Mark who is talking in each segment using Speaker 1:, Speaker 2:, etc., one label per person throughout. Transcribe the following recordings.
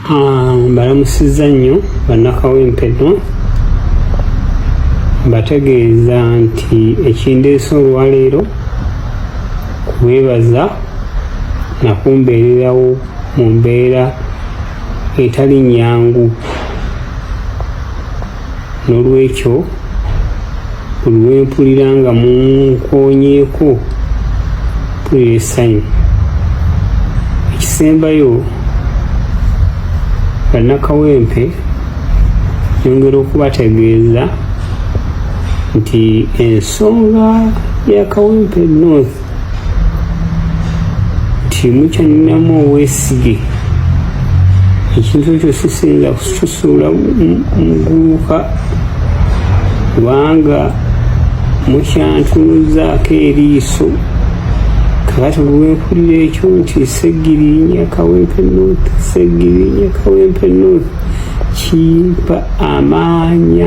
Speaker 1: Balamusizza nnyo bannakawempe bategeeza nti ekindeese olwaleero kubeebaza nakumbeererawo mu mbeera etali nnyangu, n'olwekyo buli lwempulira nga munkoonyeeko mpulira essanyu. Ekisembayo bannakawempe nyongera okubategeeza nti ensonga ya Kawempe North nti mukyalinamu obwesige, ekintu ekyo sisinza kusuula muguluka kubanga mukyantunuzaako eriiso. Kakati olwempulira ekyo nti Seggirinya Kawempe North, Seggirinya Kawempe North, kimpa amaanyi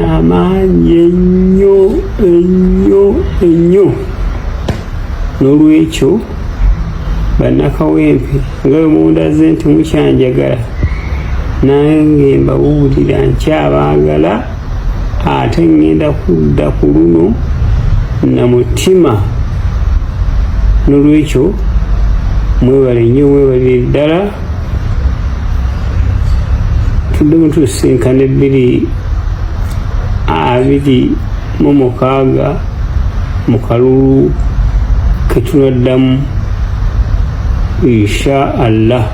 Speaker 1: ennyo. N'olwekyo bannakawempe nga bwe mundaze nti mukyanjagala, nange mbabuulira nkyabaagala, ate ngenda kudda ku luno na mutima. N'olwekyo mwebale nnyo, mwebalire ddala. Tuddemu tusinkana 2026 mu kalulu ke tunaddamu insha Allah.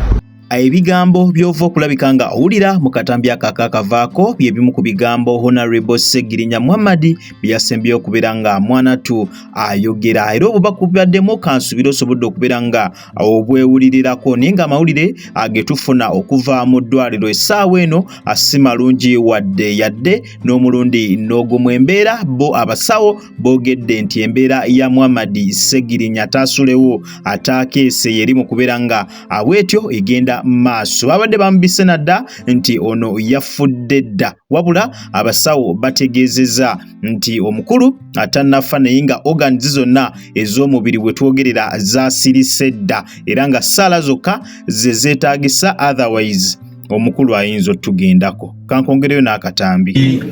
Speaker 2: Ebigambo by'ova okulabika nga owulira mu katambi akakavaako bye bimu ku bigambo Honorable Seggirinya Muhammad bye yasembye okubeera nga mwanatu ayogera, era obubaka bubaddemu kansuubira osobodde okubeera nga obwewulirirako, naye nga amawulire agetufuna okuva mu ddwaliro essaawa eno si malungi wadde yadde n'omulundi n'ogumu. Embeera bo abasawo boogedde nti embeera ya Muhammad Seggirinya taasulewo ataakeese yeri mu kubeera nga bwetyo egenda maaso. Babadde bamubise nadda nti ono yafudde dda, wabula abasawo bategeezezza nti omukulu atannafa naye nga organs zonna ez'omubiri bwe twogerera zaasirise dda, era nga ssaala zokka ze zeetaagisa, otherwise omukulu ayinza otugendako. Kankongereyo n'akatambi.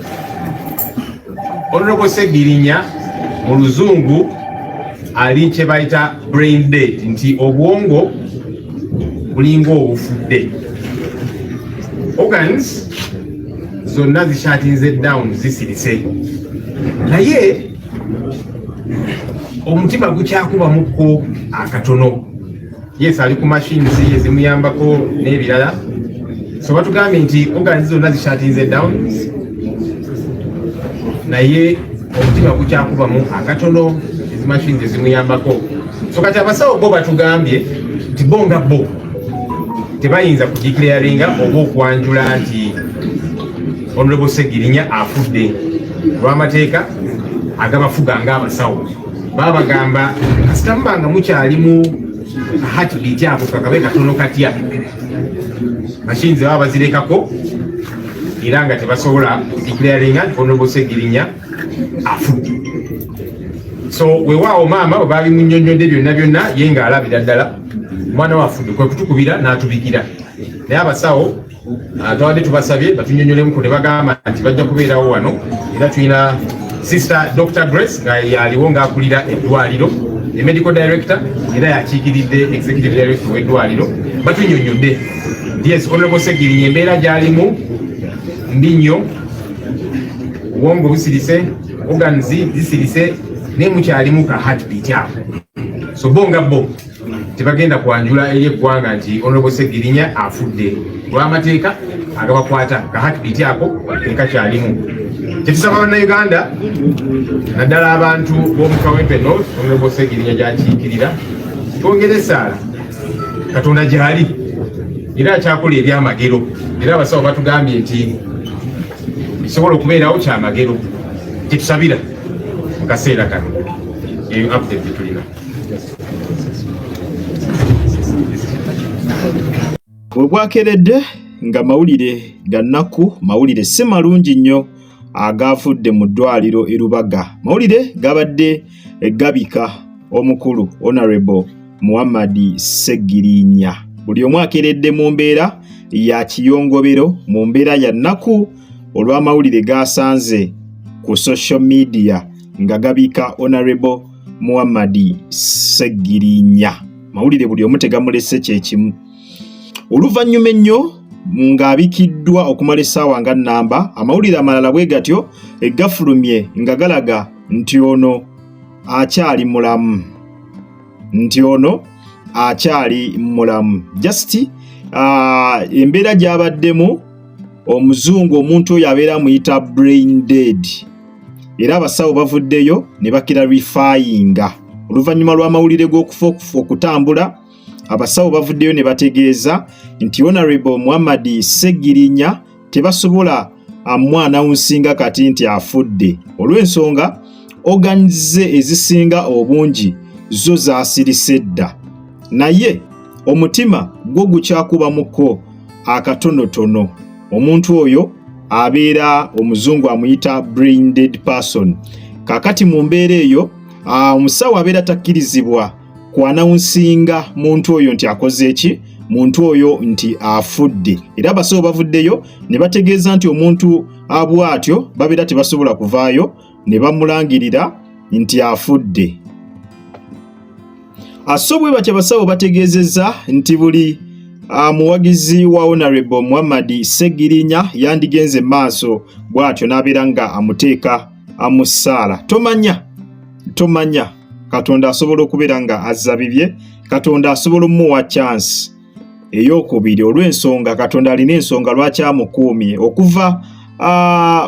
Speaker 3: Honorable Seggirinya mu luzungu ali kye bayita brain dead, nti obwongo bulinga obufudde. Organs zonna zishatinze down, zisirise, naye omutima gukyakubamukko akatono. Yes, ali ku machines ezimuyambako n'ebirala, so batugambye nti organs zonna zishatinze down, naye omutima gukyakubamu akatono, ezi machines ezimuyambako. So kati abasawo bo batugambye nti bonga bo tebayinza kugiclearinga oba okwanjula nti Honorable Seggirinya afudde. Olw'amateeka agabafuga ng'abasawo babagamba kasita mubanga mukyali mu heartbeat ako kakabe katono katya, machines baba bazirekako era nga tebasobola kugiclearinga nti Honorable Seggirinya afudde. So weewaawo maama bwe babimunnyonnyodde byonna ye ng'alabira ddala mwana wafudde, kwe kutukubira n'atubikira. Naye abasawo twawadde tubasabye batunyonyolemu ne bagamba nti bajja kubeerawo wano, era tulina Sister Dr. Grace nga yaliwo ng'akulira eddwaliro, medical director era yakiikiridde executive director w'eddwaliro, batunyonyodde. Yes, Honorable Seggirinya embeera gy'alimu mbi nnyo, obwongo busirise, organs zisirise, naye mukyalimu ka heartbeat ako. So bonga bo tebagenda kwanjula eri eggwanga nti Honorable Seggirinya afudde. Olw'amateeka agabakwata ka heartbeat ako tekakyalimu. Kyetusaba bannayuganda naddala abantu b'omu Kawempe North, Honorable Seggirinya gy'akiikirira, twongere essaala Katonda gy'ali era akyakola ebyamagero, era abasawo batugambye nti bisobola okubeerawo kyamagero. Kyetusabira mu kaseera kano eyo update tulina.
Speaker 2: Webwakeredde nga mawulire gannaku, mawulire si malungi nnyo agafudde mu ddwaliro e Lubaga. Mawulire gabadde gabika Honorable Muhammad Seggirinya. Buli omu akeredde mu mbeera ya kiyongobero mu mbeera ya nnaku olw'amawulire gasanze ku social media nga gabika Honorable Muhammad Sseggirinya. Mawulire buli omu tegamulese kyekimu. Oluvannyuma ennyo ng'abikiddwa okumala essaawa nga nnamba, amawulire amalala bwe gatyo eggafulumye nga galaga nti ono akyali mulamu. Just embeera gy'abaddemu omuzungu omuntu oyo abeera amuyita brain dead, era abasawo bavuddeyo ne bakirarifayinga. Oluvannyuma lw'amawulire g'okufa okutambula, abasawo bavuddeyo ne bategeeza nti Honorable Muhammad Sseggirinya tebasobola amwanawunsinga kati nti afudde, olw'ensonga oganize ezisinga obungi zo zaasirise dda, naye omutima gwo gukyakubamuko akatonotono. Omuntu oyo abeera omuzungu amuyita brain dead person. Kakati mu mbeera eyo omusawo abeera takkirizibwa kwanawunsinga muntu oyo nti akoze eki, muntu oyo nti afudde, era abasawo bavuddeyo ne bategeeza nti omuntu abwatyo babeera tebasobola kuvaayo ne bamulangirira nti afudde. Asobwe batya abasawo bategeezezza nti buli muwagizi wa Honorable Muhammad Sseggirinya yandigenze maaso bw'atyo n'abeera nga amuteeka amusaala. Tomanya Katonda asobola okubeera nga azza bibye, Katonda asobola omuwa chance ey'okubiri, olw'ensonga Katonda alina ensonga lwaki amukuumye. Okuva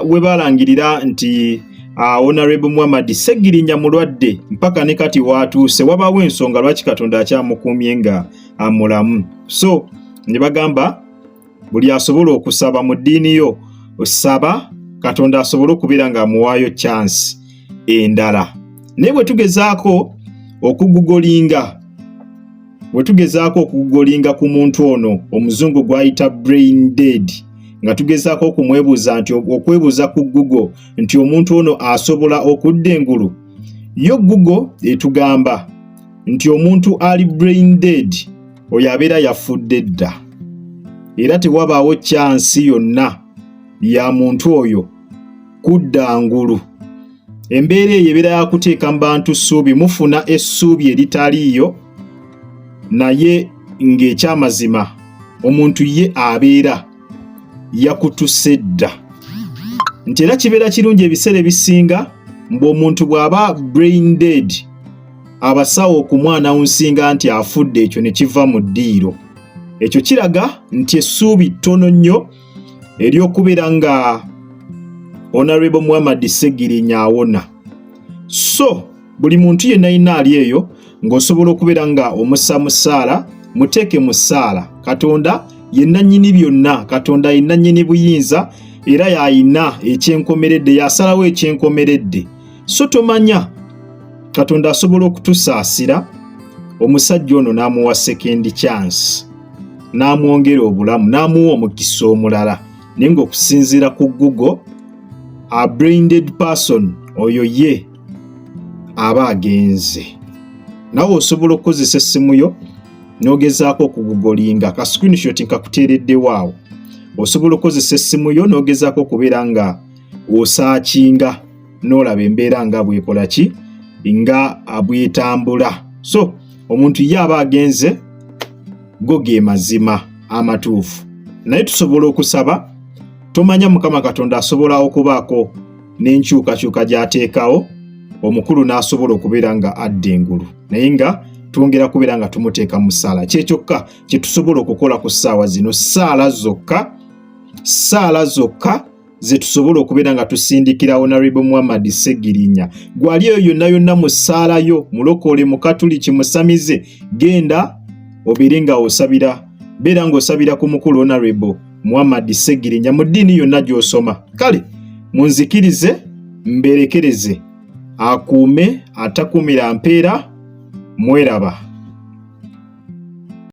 Speaker 2: we balangirira nti Honorable Muhammad Sseggirinya mulwadde mpaka ne kati watuuse, wabaawo ensonga lwaki Katonda akyamukuumye nga amulamu. So ne bagamba buli asobola okusaba mu ddiini yo osaba Katonda asobola okubeera nga amuwaayo chance endala. Naye bwe tugezaako okugugolinga ku muntu ono omuzungu gw'ayita brain dead, nga tugezaako okumwebuuza nti okwebuuza ku Google nti omuntu ono asobola okudda engulu, yo Google etugamba nti omuntu ali brain dead oyo abeera yafudde dda, era tewabaawo chance yonna ya muntu oyo kudda ngulu. Embeera eyo ebeera yakuteeka mu bantu ssuubi, mufuna essuubi eritaliiyo, naye ng'ekyamazima omuntu ye abeera yakutuse dda. Nti era kibeera kirungi ebiseera ebisinga ng'omuntu bw'aba brain dead abasawo okumwanawunsinga nti afudde, ekyo ne kiva mu ddiiro. Ekyo kiraga nti essuubi ttono nnyo ery'okubeera nga Honorable Muhammad Sseggirinya awona. So buli muntu yenna alina ali eyo ng'osobola okubeera nga omussa mu ssaala, muteeke mu ssaala. Katonda yenna nnyini byonna, Katonda yenna nnyini buyinza, era y'ayina ekyenkomeredde, yasalawo ekyenkomeredde. So tomanya Katonda asobola okutusaasira. Omusajja ono n'amuwa second chance, n'amwongera obulamu, n'amuwa omukisa omulala, naye ng'okusinziira ku Google a brain dead person oyo ye aba agenze. Nawe osobola okukozesa essimu yo n'ogezaako okugugolinga, ka screenshot nkakuteereddewo awo. Osobola okukozesa essimu yo n'ogezaako okubeera nga osaakinga n'olaba embeera nga bwekola ki, nga bwetambula. So omuntu ye aba agenze, go ge mazima amatuufu. Naye tusobola okusaba, tomanya Mukama Katonda asobola okubaako n'enkyukakyuka gy'ateekawo, omukulu n'asobola okubeera nga adda engulu, naye nga twongera kubeera nga tumuteeka mu ssaala. Kyekyokka kye tusobola okukola ku ssaawa zino, ssaala zokka ze tusobola okubeera nga tusindikira Honorable Muhammad Sseggirinya. Gwali eyo yonna yonna mu ssaala yo, mulokole, mukatuliki, musamize, genda obeere nga osabira, beera ng'osabira ku mukulu Honorable Muhammad Sseggirinya mu ddiini yonna gy'osoma. Kale munzikirize, mberekereze, akuume atakuumira mpeera. Mweraba.